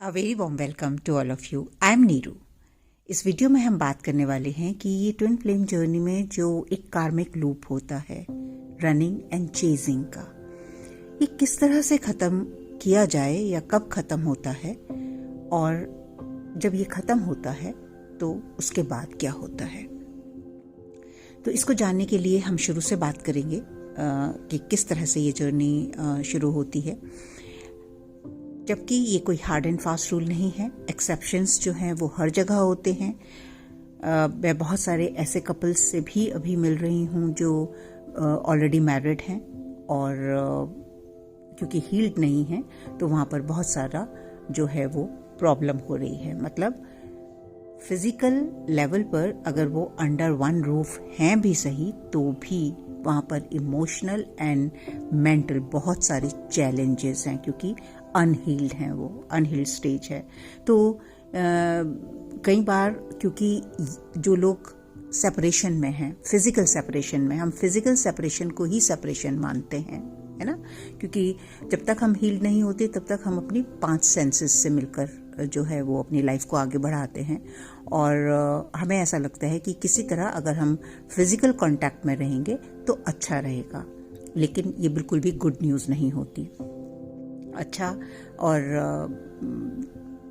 A very warm welcome to all of you. I am Neeru. इस video में हम बात करने वाले हैं कि ये ट्विन फ्लेम जर्नी में जो एक कार्मिक लूप होता है रनिंग एंड चेजिंग का, ये किस तरह से ख़त्म किया जाए या कब ख़त्म होता है, और जब ये ख़त्म होता है तो उसके बाद क्या होता है। तो इसको जानने के लिए हम शुरू से बात करेंगे कि किस तरह से ये जर्नी शुरू होती है। जबकि ये कोई हार्ड एंड फास्ट रूल नहीं है, एक्सेप्शंस जो हैं वो हर जगह होते हैं। मैं बहुत सारे ऐसे कपल्स से भी अभी मिल रही हूँ जो ऑलरेडी मैरिड हैं और क्योंकि हील्ड नहीं है तो वहाँ पर बहुत सारा जो है वो प्रॉब्लम हो रही है। मतलब फिजिकल लेवल पर अगर वो अंडर वन रूफ हैं भी सही, तो भी वहाँ पर इमोशनल एंड मेंटल बहुत सारे चैलेंजेस हैं, क्योंकि अनहील्ड हैं, वो अनहील्ड स्टेज है। तो कई बार क्योंकि जो लोग सेपरेशन में हैं, फिजिकल सेपरेशन में, हम फिजिकल सेपरेशन को ही सेपरेशन मानते हैं, है ना, क्योंकि जब तक हम हील्ड नहीं होते तब तक हम अपनी 5 सेंसेस से मिलकर जो है वो अपनी लाइफ को आगे बढ़ाते हैं। और हमें ऐसा लगता है कि किसी तरह अगर हम फिजिकल कांटेक्ट में रहेंगे तो अच्छा रहेगा, लेकिन ये बिल्कुल भी गुड न्यूज़ नहीं होती। अच्छा, और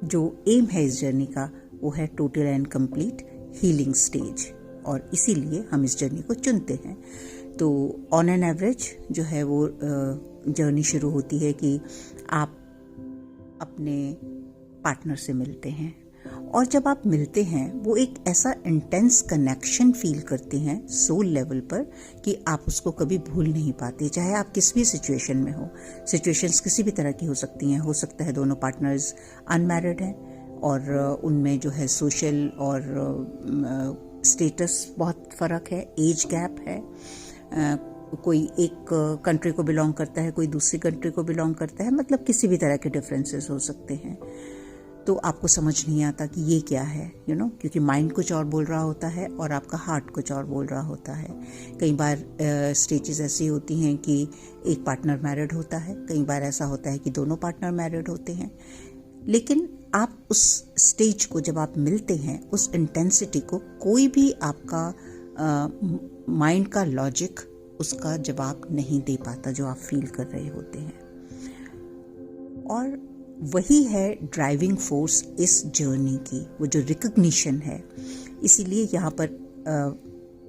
जो एम है इस जर्नी का वो है total and complete healing stage, और इसीलिए हम इस जर्नी को चुनते हैं। तो ऑन एन एवरेज जो है वो जर्नी शुरू होती है कि आप अपने पार्टनर से मिलते हैं, और जब आप मिलते हैं वो एक ऐसा इंटेंस कनेक्शन फील करते हैं सोल लेवल पर कि आप उसको कभी भूल नहीं पाते, चाहे आप किस भी सिचुएशन में हो। सिचुएशंस किसी भी तरह की हो सकती हैं। हो सकता है दोनों पार्टनर्स अनमैरिड हैं और उनमें जो है सोशल और स्टेटस बहुत फ़र्क है, एज गैप है। कोई एक कंट्री को बिलोंग करता है, कोई दूसरी कंट्री को बिलोंग करता है, मतलब किसी भी तरह के डिफरेंसेस हो सकते हैं। तो आपको समझ नहीं आता कि ये क्या है, क्योंकि माइंड कुछ और बोल रहा होता है और आपका हार्ट कुछ और बोल रहा होता है। कई बार स्टेजेस ऐसी होती हैं कि एक पार्टनर मैरिड होता है, कई बार ऐसा होता है कि दोनों पार्टनर मैरिड होते हैं। लेकिन आप उस स्टेज को जब आप मिलते हैं, उस इंटेंसिटी को कोई भी आपका माइंड का लॉजिक उसका जवाब नहीं दे पाता जो आप फील कर रहे होते हैं। और वही है ड्राइविंग फोर्स इस जर्नी की, वो जो रिकग्निशन है। इसीलिए यहाँ पर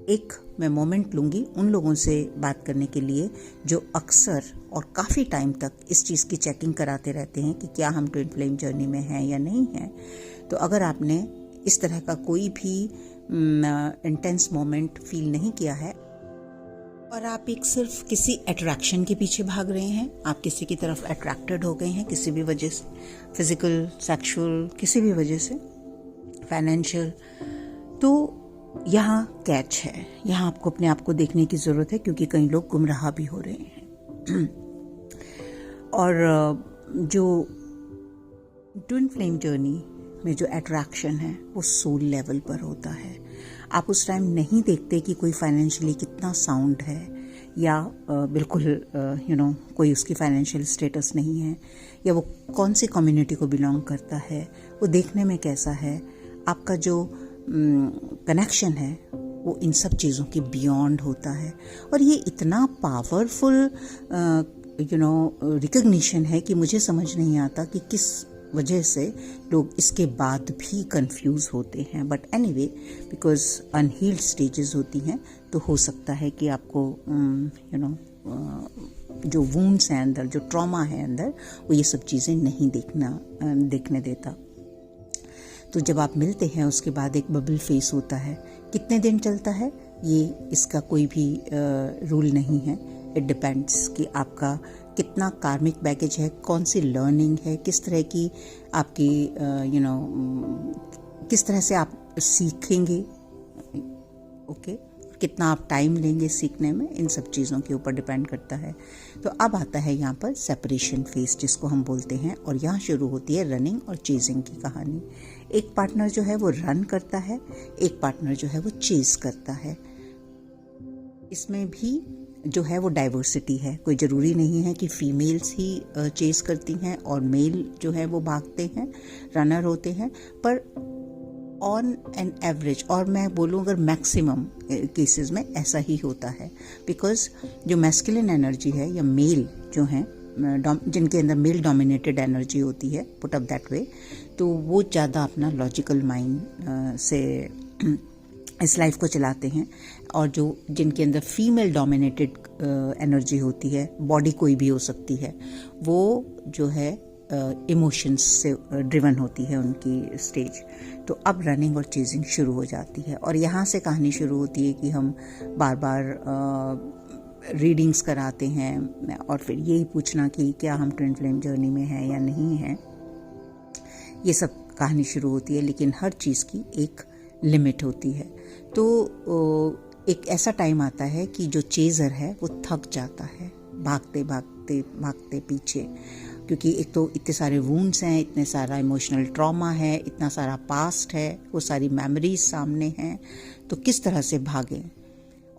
एक मैं मोमेंट लूँगी उन लोगों से बात करने के लिए जो अक्सर और काफ़ी टाइम तक इस चीज़ की चेकिंग कराते रहते हैं कि क्या हम ट्विन फ्लेम जर्नी में हैं या नहीं हैं। तो अगर आपने इस तरह का कोई भी इंटेंस मोमेंट फील नहीं किया है और आप एक सिर्फ किसी अट्रैक्शन के पीछे भाग रहे हैं, आप किसी की तरफ अट्रैक्टेड हो गए हैं किसी भी वजह से, फिजिकल, सेक्सुअल, किसी भी वजह से, फाइनेंशियल, तो यहाँ कैच है। यहाँ आपको अपने आप को देखने की ज़रूरत है, क्योंकि कई लोग गुमराह भी हो रहे हैं। और जो ट्विन फ्लेम जर्नी में जो अट्रैक्शन है वो सोल लेवल पर होता है। आप उस टाइम नहीं देखते कि कोई फाइनेंशियली कितना साउंड है या बिल्कुल कोई उसकी फाइनेंशियल स्टेटस नहीं है, या वो कौन सी कम्युनिटी को बिलोंग करता है, वो देखने में कैसा है। आपका जो कनेक्शन है वो इन सब चीज़ों के बियॉन्ड होता है। और ये इतना पावरफुल रिकग्निशन है कि मुझे समझ नहीं आता कि किस वजह से लोग इसके बाद भी कंफ्यूज होते हैं। But anyway, because unhealed stages होती हैं, तो हो सकता है कि आपको जो वुंड्स हैं अंदर, जो ट्रॉमा है अंदर, वो ये सब चीज़ें नहीं देखने देता। तो जब आप मिलते हैं उसके बाद एक बबल फेस होता है। कितने दिन चलता है ये इसका कोई भी रूल नहीं है। इट डिपेंड्स कि आपका कितना कार्मिक बैगेज है, कौन सी लर्निंग है, किस तरह की आपकी किस तरह से आप सीखेंगे, ओके, कितना आप टाइम लेंगे सीखने में, इन सब चीज़ों के ऊपर डिपेंड करता है। तो अब आता है यहाँ पर सेपरेशन फेज, जिसको हम बोलते हैं, और यहाँ शुरू होती है रनिंग और चेजिंग की कहानी। एक पार्टनर जो है वो रन करता है, एक पार्टनर जो है वो चेज करता है। इसमें भी जो है वो डाइवर्सिटी है। कोई ज़रूरी नहीं है कि फीमेल्स ही चेस करती हैं और मेल जो है वो भागते हैं, रनर होते हैं, पर ऑन एन एवरेज, और मैं बोलूँ अगर मैक्सिमम केसेस में ऐसा ही होता है, बिकॉज जो मैस्कुलिन एनर्जी है या मेल जो हैं जिनके अंदर मेल डोमिनेटेड एनर्जी होती है, पुट अप दैट वे, तो वो ज़्यादा अपना लॉजिकल माइंड से इस लाइफ को चलाते हैं, और जो जिनके अंदर फीमेल डोमिनेटेड एनर्जी होती है, बॉडी कोई भी हो सकती है, वो जो है इमोशंस से ड्रिवन होती है उनकी स्टेज। तो अब रनिंग और चेजिंग शुरू हो जाती है, और यहाँ से कहानी शुरू होती है कि हम बार बार रीडिंग्स कराते हैं और फिर यही पूछना कि क्या हम ट्विन फ्लेम जर्नी में हैं या नहीं हैं। ये सब कहानी शुरू होती है, लेकिन हर चीज़ की एक लिमिट होती है। तो एक ऐसा टाइम आता है कि जो चेज़र है वो थक जाता है भागते भागते भागते पीछे, क्योंकि एक तो इतने सारे वुंड्स हैं, इतने सारा इमोशनल ट्रॉमा है, इतना सारा पास्ट है, वो सारी मेमोरीज सामने हैं, तो किस तरह से भागें।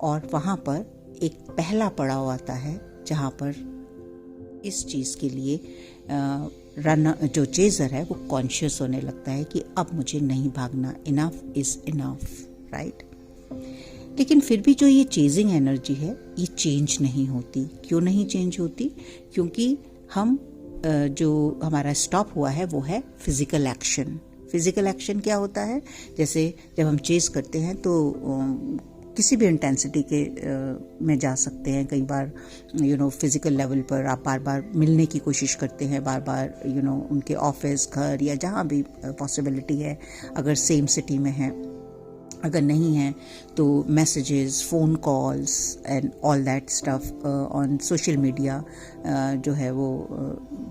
और वहाँ पर एक पहला पड़ाव आता है जहाँ पर इस चीज़ के लिए रनर जो चेज़र है वो कॉन्शियस होने लगता है कि अब मुझे नहीं भागना, इनफ इज़ इनफ, राइट। लेकिन फिर भी जो ये चेजिंग एनर्जी है ये चेंज नहीं होती। क्यों नहीं चेंज होती? क्योंकि हम जो हमारा स्टॉप हुआ है वो है फिजिकल एक्शन। फिजिकल एक्शन क्या होता है? जैसे जब हम चेज करते हैं तो किसी भी इंटेंसिटी के में जा सकते हैं। कई बार फिजिकल लेवल पर आप बार बार मिलने की कोशिश करते हैं, बार बार उनके ऑफिस, घर या जहाँ भी पॉसिबिलिटी है, अगर सेम सिटी में है। अगर नहीं है तो messages, phone calls and all that stuff on social media जो है वो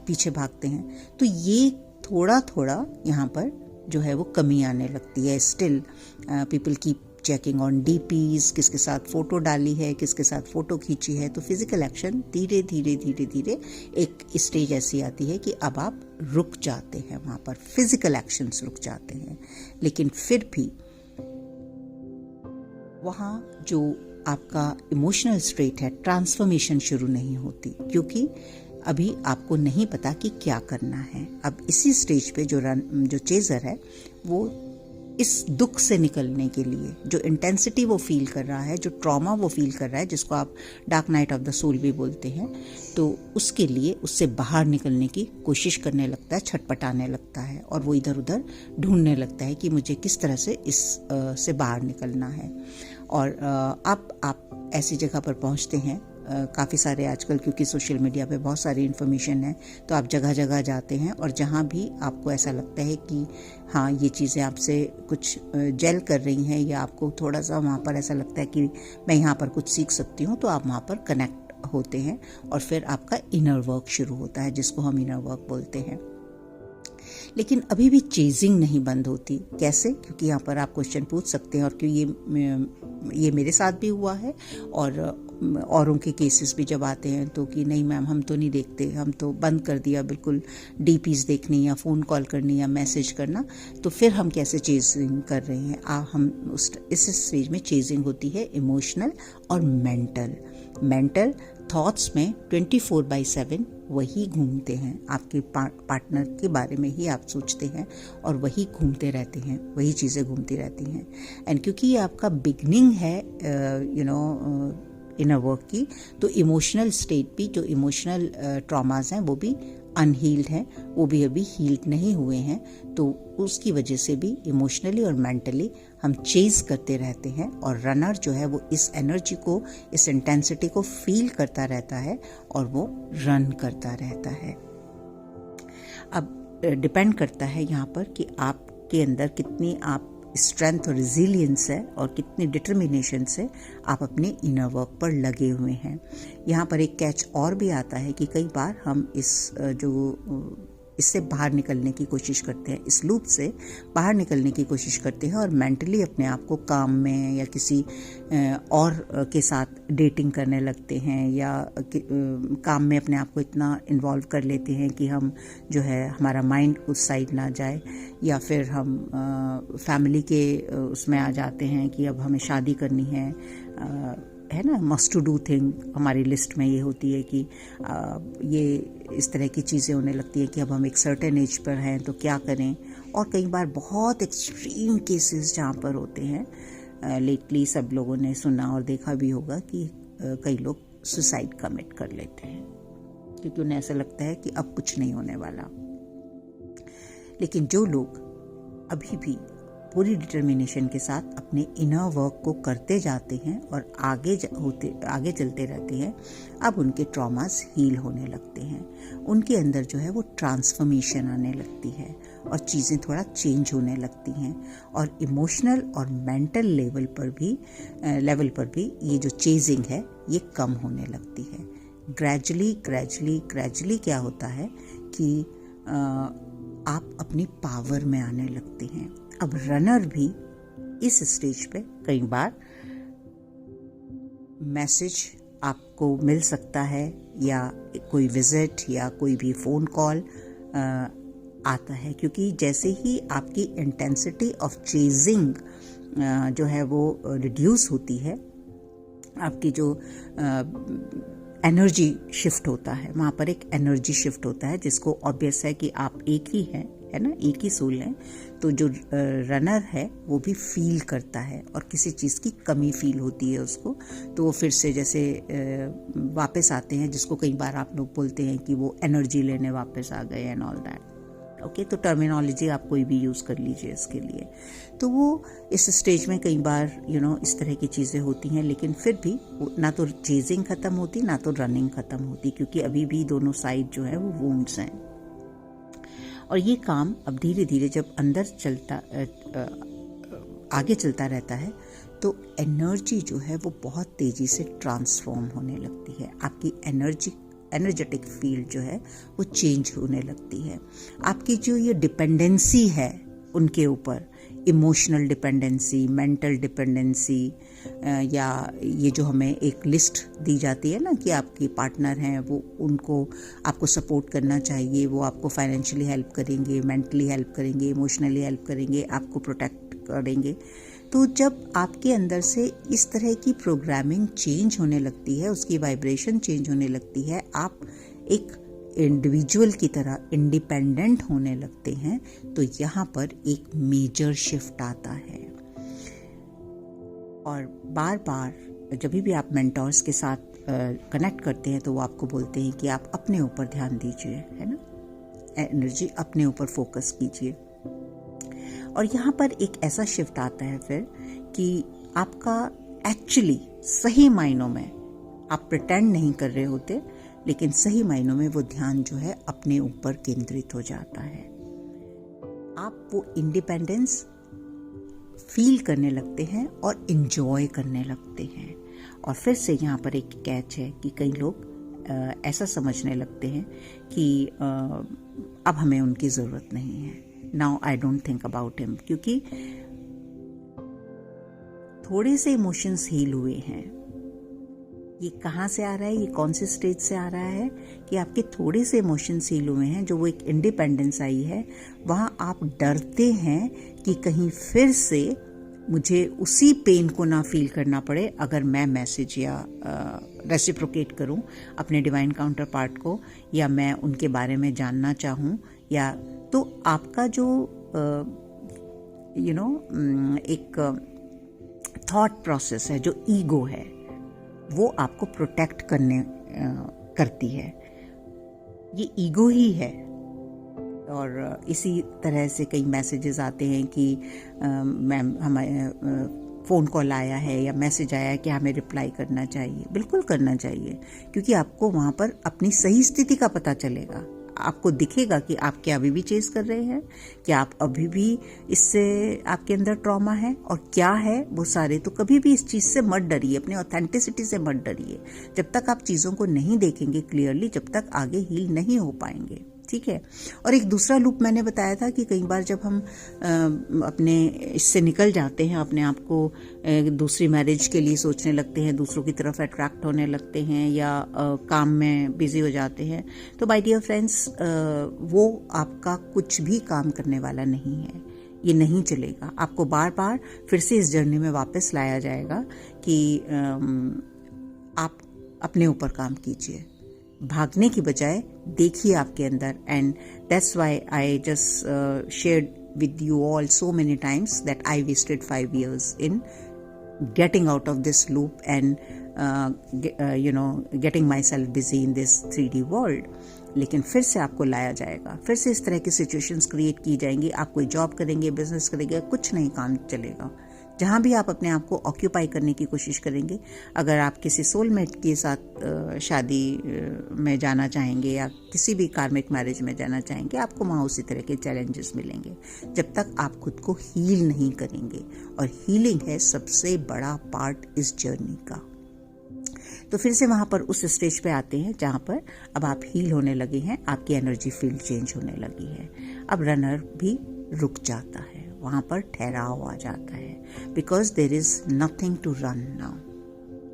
पीछे भागते हैं। तो ये थोड़ा थोड़ा यहाँ पर जो है वो कमी आने लगती है। Still people keep checking on DPs, किसके साथ फ़ोटो डाली है, किसके साथ फ़ोटो खींची है। तो फिज़िकल एक्शन धीरे धीरे धीरे धीरे एक स्टेज ऐसी आती है कि अब आप रुक जाते हैं, वहाँ पर फिज़िकल एक्शंस रुक जाते हैं। लेकिन फिर भी वहाँ जो आपका इमोशनल स्टेट है, ट्रांसफॉर्मेशन शुरू नहीं होती, क्योंकि अभी आपको नहीं पता कि क्या करना है। अब इसी स्टेज पे जो चेज़र है वो इस दुख से निकलने के लिए, जो इंटेंसिटी वो फील कर रहा है, जो ट्रॉमा वो फील कर रहा है, जिसको आप dark night of the soul भी बोलते हैं, तो उसके लिए उससे बाहर निकलने की कोशिश करने लगता है, छटपटाने लगता है, और वो इधर उधर ढूंढने लगता है कि मुझे किस तरह से इस से बाहर निकलना है। और अब आप ऐसी जगह पर पहुंचते हैं, काफ़ी सारे आजकल क्योंकि सोशल मीडिया पे बहुत सारी इन्फॉर्मेशन है, तो आप जगह जगह जाते हैं, और जहाँ भी आपको ऐसा लगता है कि हाँ ये चीज़ें आपसे कुछ जेल कर रही हैं, या आपको थोड़ा सा वहाँ पर ऐसा लगता है कि मैं यहाँ पर कुछ सीख सकती हूँ, तो आप वहाँ पर कनेक्ट होते हैं, और फिर आपका इनर वर्क शुरू होता है, जिसको हम इनर वर्क बोलते हैं। लेकिन अभी भी चेजिंग नहीं बंद होती। कैसे? क्योंकि यहाँ पर आप क्वेश्चन पूछ सकते हैं, और क्यों ये मेरे साथ भी हुआ है, और औरों के केसेस भी जब आते हैं तो कि नहीं मैम हम तो नहीं देखते, हम तो बंद कर दिया बिल्कुल डीपीज देखनी या फ़ोन कॉल करनी या मैसेज करना, तो फिर हम कैसे चेजिंग कर रहे हैं? हम इस स्टेज में चेजिंग होती है इमोशनल और मेंटल थॉट्स में 24/7 वही घूमते हैं। आपके पार्टनर के बारे में ही आप सोचते हैं, और वही घूमते रहते हैं, वही चीज़ें घूमती रहती हैं। एंड क्योंकि ये आपका बिगनिंग है इनर वर्क की, तो इमोशनल स्टेट भी, जो इमोशनल ट्रॉमास हैं वो भी अनहील्ड हैं, वो भी अभी हील्ड नहीं हुए हैं। तो उसकी वजह से भी इमोशनली और मेंटली हम चेज करते रहते हैं, और रनर जो है वो इस एनर्जी को, इस इंटेंसिटी को फील करता रहता है, और वो रन करता रहता है। अब डिपेंड करता है यहाँ पर कि आपके अंदर कितनी आप स्ट्रेंथ और रिजिलियंस है, और कितनी डिटर्मिनेशन से आप अपने इनर वर्क पर लगे हुए हैं। यहाँ पर एक कैच और भी आता है कि कई बार हम इससे बाहर निकलने की कोशिश करते हैं, इस लूप से बाहर निकलने की कोशिश करते हैं, और मेंटली अपने आप को काम में या किसी और के साथ डेटिंग करने लगते हैं, या काम में अपने आप को इतना इन्वॉल्व कर लेते हैं कि हम जो है हमारा माइंड उस साइड ना जाए, या फिर हम फैमिली के उसमें आ जाते हैं कि अब हमें शादी करनी है, है ना, मस्ट टू डू थिंग हमारी लिस्ट में ये होती है कि ये इस तरह की चीज़ें होने लगती है कि अब हम एक सर्टेन एज पर हैं तो क्या करें। और कई बार बहुत एक्सट्रीम केसेस जहाँ पर होते हैं, लेटली सब लोगों ने सुना और देखा भी होगा कि कई लोग सुसाइड कमिट कर लेते हैं क्योंकि उन्हें ऐसा लगता है कि अब कुछ नहीं होने वाला। लेकिन जो लोग अभी भी पूरी डिटर्मिनेशन के साथ अपने इनर वर्क को करते जाते हैं और आगे चलते रहते हैं, अब उनके ट्रॉमास हील होने लगते हैं। उनके अंदर जो है वो ट्रांसफॉर्मेशन आने लगती है और चीज़ें थोड़ा चेंज होने लगती हैं और इमोशनल और मेंटल लेवल पर भी ये जो चेजिंग है ये कम होने लगती है। ग्रेजुअली क्या होता है कि आप अपनी पावर में आने लगते हैं। अब रनर भी इस स्टेज पे कई बार मैसेज आपको मिल सकता है या कोई विजिट या कोई भी फ़ोन कॉल आता है, क्योंकि जैसे ही आपकी इंटेंसिटी ऑफ चेजिंग जो है वो रिड्यूस होती है, आपकी जो एनर्जी शिफ्ट होता है, वहाँ पर एक एनर्जी शिफ्ट होता है जिसको ऑब्वियस है कि आप एक ही हैं, है ना, एक ही सोल है। तो जो रनर है वो भी फील करता है और किसी चीज़ की कमी फील होती है उसको, तो वो फिर से जैसे वापस आते हैं, जिसको कई बार आप लोग बोलते हैं कि वो एनर्जी लेने वापस आ गए एंड ऑल दैट। ओके, तो टर्मिनोलॉजी आप कोई भी यूज़ कर लीजिए इसके लिए। तो वो इस स्टेज में कई बार इस तरह की चीज़ें होती हैं, लेकिन फिर भी ना तो चेजिंग ख़त्म होती ना तो रनिंग ख़त्म होती, क्योंकि अभी भी दोनों साइड जो है वो वुंड्स हैं। और ये काम अब धीरे धीरे जब अंदर आगे चलता रहता है तो एनर्जी जो है वो बहुत तेज़ी से ट्रांसफॉर्म होने लगती है। आपकी एनर्जेटिक फील्ड जो है वो चेंज होने लगती है। आपकी जो ये डिपेंडेंसी है उनके ऊपर, इमोशनल डिपेंडेंसी, मेंटल डिपेंडेंसी, या ये जो हमें एक लिस्ट दी जाती है ना कि आपके पार्टनर हैं, वो उनको आपको सपोर्ट करना चाहिए, वो आपको फाइनेंशियली हेल्प करेंगे, मेंटली हेल्प करेंगे, इमोशनली हेल्प करेंगे, आपको प्रोटेक्ट करेंगे। तो जब आपके अंदर से इस तरह की प्रोग्रामिंग चेंज होने लगती है, उसकी वाइब्रेशन चेंज होने लगती है, आप एक इंडिविजुअल की तरह इंडिपेंडेंट होने लगते हैं, तो यहाँ पर एक मेजर शिफ्ट आता है। और बार बार जब भी आप मेंटोर्स के साथ कनेक्ट करते हैं तो वो आपको बोलते हैं कि आप अपने ऊपर ध्यान दीजिए, है ना, एनर्जी अपने ऊपर फोकस कीजिए। और यहाँ पर एक ऐसा शिफ्ट आता है फिर कि आपका एक्चुअली सही मायनों में, आप प्रिटेंड नहीं कर रहे होते, लेकिन सही मायनों में वो ध्यान जो है अपने ऊपर केंद्रित हो जाता है। आप वो इंडिपेंडेंस फील करने लगते हैं और इंजॉय करने लगते हैं। और फिर से यहाँ पर एक कैच है कि कई लोग ऐसा समझने लगते हैं कि अब हमें उनकी ज़रूरत नहीं है, now I don't think about him, क्योंकि थोड़े से इमोशंस हील हुए हैं। ये कहाँ से आ रहा है, ये कौन से स्टेज से आ रहा है कि आपके थोड़े से इमोशंस हील हुए हैं, जो वो एक इंडिपेंडेंस आई है, वहाँ आप डरते हैं कि कहीं फिर से मुझे उसी पेन को ना फील करना पड़े अगर मैं मैसेज या रेसिप्रोकेट करूं अपने डिवाइन काउंटर पार्ट को, या मैं उनके बारे में जानना चाहूं, या तो आपका जो एक थॉट प्रोसेस है, जो ईगो है, वो आपको प्रोटेक्ट करती है। ये ईगो ही है। और इसी तरह से कई मैसेजेस आते हैं कि मैम हमारे फ़ोन कॉल आया है या मैसेज आया है कि हमें रिप्लाई करना चाहिए। बिल्कुल करना चाहिए, क्योंकि आपको वहाँ पर अपनी सही स्थिति का पता चलेगा। आपको दिखेगा कि आप क्या अभी भी चेस कर रहे हैं, क्या आप अभी भी इससे आपके अंदर ट्रॉमा है और क्या है वो सारे। तो कभी भी इस चीज़ से मत डरिए, अपने ऑथेंटिसिटी से मत डरिए। जब तक आप चीज़ों को नहीं देखेंगे क्लियरली, जब तक आगे हील नहीं हो पाएंगे, ठीक है। और एक दूसरा लूप मैंने बताया था कि कई बार जब हम अपने इससे निकल जाते हैं, अपने आप को दूसरी मैरिज के लिए सोचने लगते हैं, दूसरों की तरफ अट्रैक्ट होने लगते हैं, या काम में बिजी हो जाते हैं, तो माय डियर फ्रेंड्स, वो आपका कुछ भी काम करने वाला नहीं है। ये नहीं चलेगा। आपको बार बार फिर से इस जर्नी में वापस लाया जाएगा कि आप अपने ऊपर काम कीजिए, भागने की बजाय देखिए आपके अंदर। And that's why I just shared with you all so many times that I wasted 5 years in getting out of this loop and getting myself busy in this 3D world. लेकिन फिर से आपको लाया जाएगा, फिर से इस तरह की सिचुएशंस क्रिएट की जाएंगी। आप कोई जॉब करेंगे, बिजनेस करेंगे, कुछ नहीं काम चलेगा। जहाँ भी आप अपने आप को ऑक्यूपाई करने की कोशिश करेंगे, अगर आप किसी सोलमेट के साथ शादी में जाना चाहेंगे या किसी भी कार्मिक मैरिज में जाना चाहेंगे, आपको वहाँ उसी तरह के चैलेंजेस मिलेंगे जब तक आप खुद को हील नहीं करेंगे। और हीलिंग है सबसे बड़ा पार्ट इस जर्नी का। तो फिर से वहाँ पर उस स्टेज पे आते हैं जहाँ पर अब आप हील होने लगे हैं, आपकी एनर्जी फील्ड चेंज होने लगी है। अब रनर भी रुक जाता है, वहाँ पर ठहराव आ जाता है, because there is nothing to run now.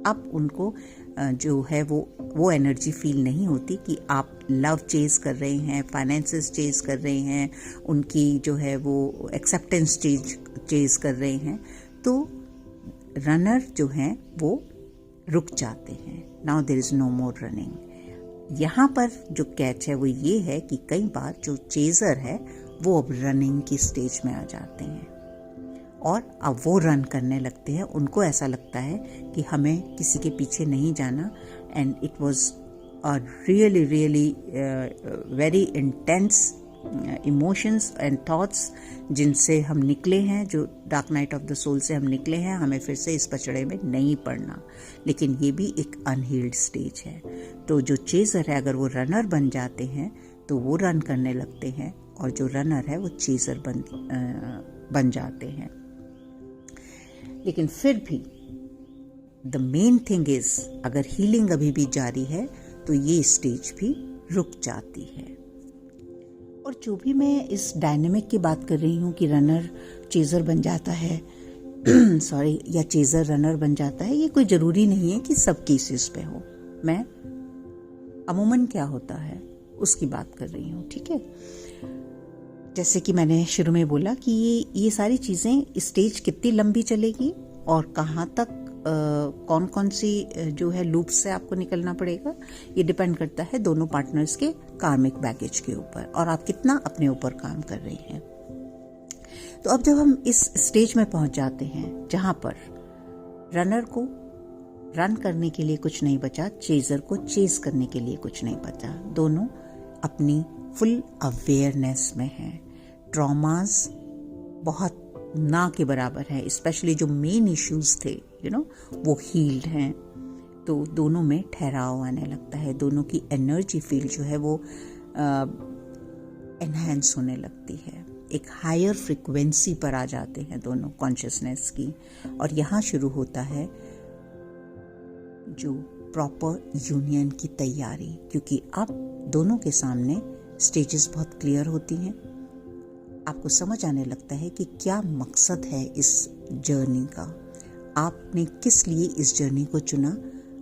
अब उनको जो है वो एनर्जी फील नहीं होती कि आप लव चेज कर रहे हैं, फाइनेंसेस चेज कर रहे हैं, उनकी जो है वो एक्सेप्टेंस चेज कर रहे हैं। तो रनर जो हैं वो रुक जाते हैं। Now there is no more running. यहाँ पर जो कैच है वो ये है कि कई बार जो चेजर है वो अब रनिंग की स्टेज में आ जाते हैं और अब वो रन करने लगते हैं। उनको ऐसा लगता है कि हमें किसी के पीछे नहीं जाना। And it was a really very intense emotions and thoughts जिनसे हम निकले हैं, जो dark night of the soul से हम निकले हैं। हमें फिर से इस पचड़े में नहीं पड़ना, लेकिन ये भी एक अनहील्ड स्टेज है। तो जो चेजर है, अगर वो रनर बन जाते हैं तो वो रन करने लगते हैं, और जो रनर है वो चेजर बन जाते हैं। लेकिन फिर भी द मेन थिंग इज, अगर हीलिंग अभी भी जारी है तो ये स्टेज भी रुक जाती है। और जो भी मैं इस डायनेमिक की बात कर रही हूँ कि रनर चेजर बन जाता है या चेजर रनर बन जाता है, ये कोई ज़रूरी नहीं है कि सब केसेस पे हो। मैं अमूमन क्या होता है उसकी बात कर रही हूँ, ठीक है। जैसे कि मैंने शुरू में बोला कि ये सारी चीज़ें, स्टेज कितनी लंबी चलेगी और कहाँ तक कौन कौन सी जो है लूप से आपको निकलना पड़ेगा, ये डिपेंड करता है दोनों पार्टनर्स के कार्मिक बैगेज के ऊपर और आप कितना अपने ऊपर काम कर रही हैं। तो अब जब हम इस स्टेज में पहुंच जाते हैं जहां पर रनर को रन करने के लिए कुछ नहीं बचा, चेजर को चेज करने के लिए कुछ नहीं बचा, दोनों अपनी फुल अवेयरनेस में हैं। ट्रॉमास बहुत ना के बराबर है, स्पेशली जो मेन इश्यूज थे वो हील्ड हैं। तो दोनों में ठहराव आने लगता है, दोनों की एनर्जी फील्ड जो है वो एनहांस होने लगती है, एक हायर फ्रिक्वेंसी पर आ जाते हैं दोनों कॉन्शियसनेस की। और यहाँ शुरू होता है जो प्रॉपर यूनियन की तैयारी, क्योंकि अब दोनों के सामने स्टेजेस बहुत क्लियर होती हैं। आपको समझ आने लगता है कि क्या मकसद है इस जर्नी का, आपने किस लिए इस जर्नी को चुना।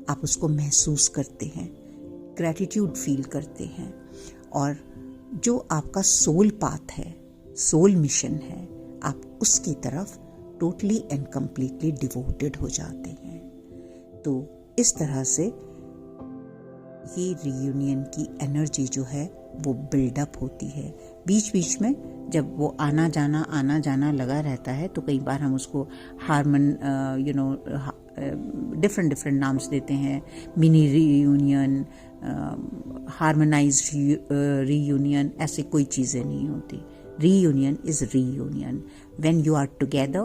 आप उसको महसूस करते हैं, ग्रैटिट्यूड फील करते हैं, और जो आपका सोल पाथ है, सोल मिशन है, आप उसकी तरफ टोटली एंड कंप्लीटली डिवोटेड हो जाते हैं। तो इस तरह से ये रियूनियन की एनर्जी जो है वो बिल्डअप होती है। बीच बीच में जब वो आना जाना लगा रहता है तो कई बार हम उसको डिफरेंट नाम्स देते हैं, मिनी रीयूनियन, हार्मोनाइज्ड रीयूनियन, ऐसे कोई चीज़ें नहीं होती। Reunion is reunion when you are together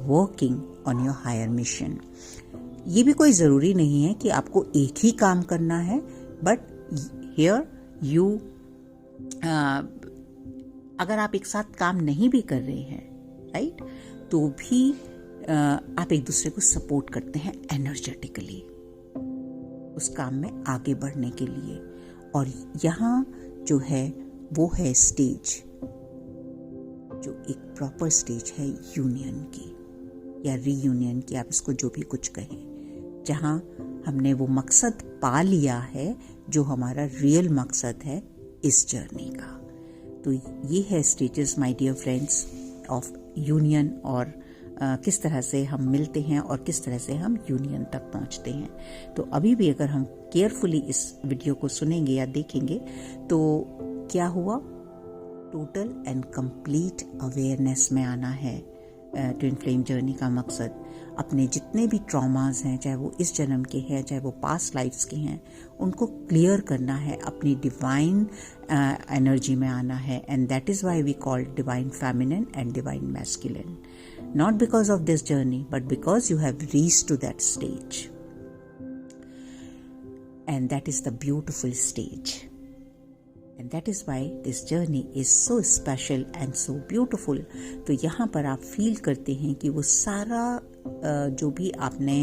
working on your higher mission. ये भी कोई ज़रूरी नहीं है कि आपको एक ही काम करना है, बट हियर यू अगर आप एक साथ काम नहीं भी कर रहे हैं, राइट, तो भी आप एक दूसरे को सपोर्ट करते हैं एनर्जेटिकली उस काम में आगे बढ़ने के लिए। और यहाँ जो है वो है स्टेज, जो एक प्रॉपर स्टेज है यूनियन की या रीयूनियन की, आप इसको जो भी कुछ कहें, जहाँ हमने वो मकसद पा लिया है जो हमारा रियल मकसद है इस जर्नी का। तो ये है stages my dear friends of union और किस तरह से हम मिलते हैं और किस तरह से हम यूनियन तक पहुंचते हैं। तो अभी भी अगर हम केयरफुली इस वीडियो को सुनेंगे या देखेंगे तो क्या हुआ, टोटल एंड कंप्लीट अवेयरनेस में आना है। ट्विन फ्लेम जर्नी का मकसद अपने जितने भी ट्रॉमास हैं, चाहे वो इस जन्म के हैं चाहे वो पास्ट लाइफ्स के हैं, उनको क्लियर करना है, अपनी डिवाइन एनर्जी में आना है। And that is why we call divine feminine and divine masculine, not because of this journey but because you have reached to that stage, and that is the beautiful stage, and that is why this journey is so special and so beautiful। तो यहाँ पर आप feel करते हैं कि वो सारा जो भी आपने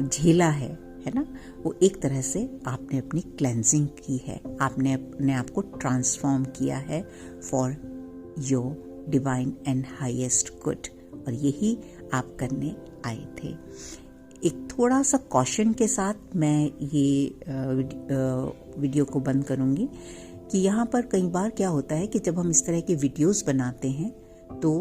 झेला है ना, वो एक तरह से आपने अपनी क्लेंजिंग की है, आपने अपने आप को ट्रांसफॉर्म किया है for your divine and highest good, और यही आप करने आए थे। एक थोड़ा सा कॉशन के साथ मैं ये वीडियो को बंद करूँगी कि यहाँ पर कई बार क्या होता है कि जब हम इस तरह के वीडियोस बनाते हैं तो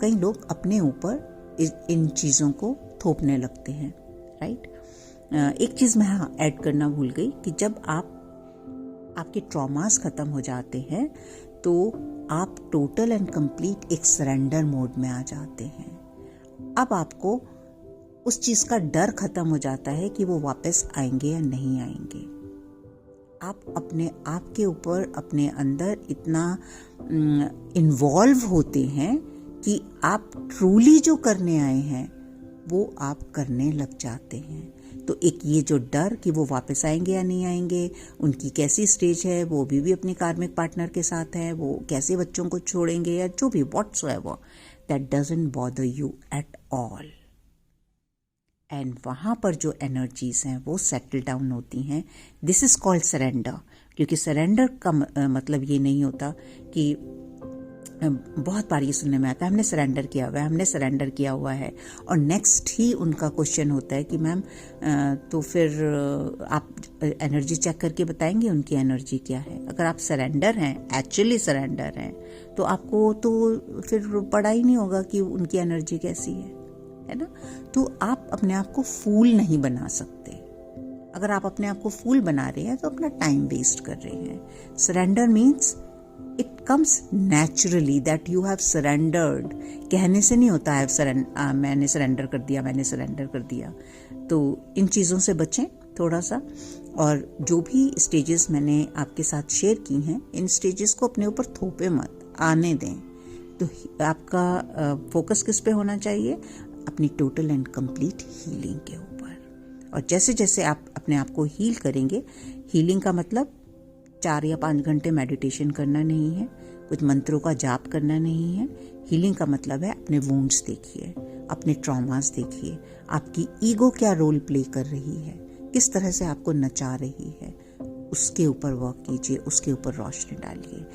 कई लोग अपने ऊपर इन चीज़ों को थोपने लगते हैं, राइट। एक चीज़ मैं ऐड करना भूल गई कि जब आपके ट्रॉमास ख़त्म हो जाते हैं तो आप टोटल एंड कंप्लीट एक सरेंडर मोड में आ जाते हैं। अब आपको उस चीज़ का डर ख़त्म हो जाता है कि वो वापस आएंगे या नहीं आएंगे। आप अपने आप के ऊपर, अपने अंदर इतना इन्वॉल्व होते हैं कि आप ट्रूली जो करने आए हैं वो आप करने लग जाते हैं। तो एक ये जो डर कि वो वापस आएंगे या नहीं आएंगे, उनकी कैसी स्टेज है, वो भी अपने कार्मिक पार्टनर के साथ है, वो कैसे बच्चों को छोड़ेंगे या जो भी whatsoever, that doesn't bother you at all. And वहाँ पर जो एनर्जीज हैं वो सेटल डाउन होती हैं। दिस इज कॉल्ड सरेंडर, क्योंकि सरेंडर का मतलब ये नहीं होता कि बहुत बार ये सुनने में आता है हमने सरेंडर किया हुआ है, हमने सरेंडर किया हुआ है, और नेक्स्ट ही उनका क्वेश्चन होता है कि मैम तो फिर आप एनर्जी चेक करके बताएंगे उनकी एनर्जी क्या है। अगर आप सरेंडर हैं, एक्चुअली सरेंडर हैं, तो आपको तो फिर पता ही नहीं होगा कि उनकी एनर्जी कैसी है ना। तो आप अपने आप को फूल नहीं बना सकते। अगर आप अपने आप को फूल बना रहे हैं तो अपना टाइम वेस्ट कर रहे हैं। Surrender means it comes naturally that you have surrendered. कहने से नहीं होता है मैंने सरेंडर कर दिया, मैंने सरेंडर कर दिया। तो इन चीज़ों से बचें थोड़ा सा, और जो भी स्टेजेस मैंने आपके साथ शेयर की हैं, इन स्टेजेस को अपने ऊपर थोपे मत, आने दें। तो आपका फोकस किस पे होना चाहिए? अपनी टोटल एंड कंप्लीट हीलिंग के ऊपर। और जैसे जैसे आप अपने आप को हील करेंगे, हीलिंग का मतलब 4 या 5 घंटे मेडिटेशन करना नहीं है, कुछ मंत्रों का जाप करना नहीं है। हीलिंग का मतलब है अपने वुंड्स देखिए, अपने ट्रॉमास देखिए, आपकी ईगो क्या रोल प्ले कर रही है, किस तरह से आपको नचा रही है, उसके ऊपर वर्क कीजिए, उसके ऊपर रोशनी डालिए।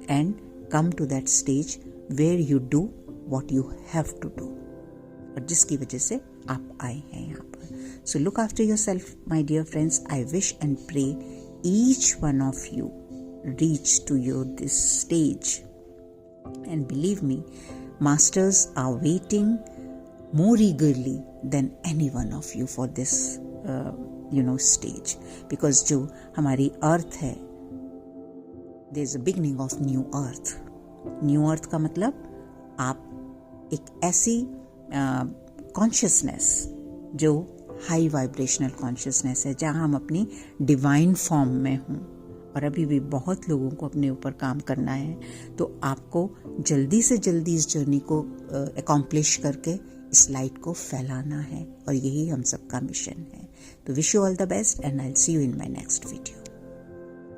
And come to that stage where you do what you have to do, और जिसकी वजह से आप आए हैं यहाँ पर। So look after yourself my dear friends. I wish and pray each one of you reach to this stage, and believe me, masters are waiting more eagerly than any one of you for this stage, because जो हमारी अर्थ है, there is a beginning of new earth. New earth का मतलब आप एक ऐसी consciousness जो high vibrational consciousness है, जहाँ हम अपनी डिवाइन फॉर्म में हों। और अभी भी बहुत लोगों को अपने ऊपर काम करना है, तो आपको जल्दी से जल्दी इस जर्नी को अकॉम्प्लिश करके इस लाइट को फैलाना है, और यही हम सबका मिशन है। तो wish you all the best, and I will see you in my next video.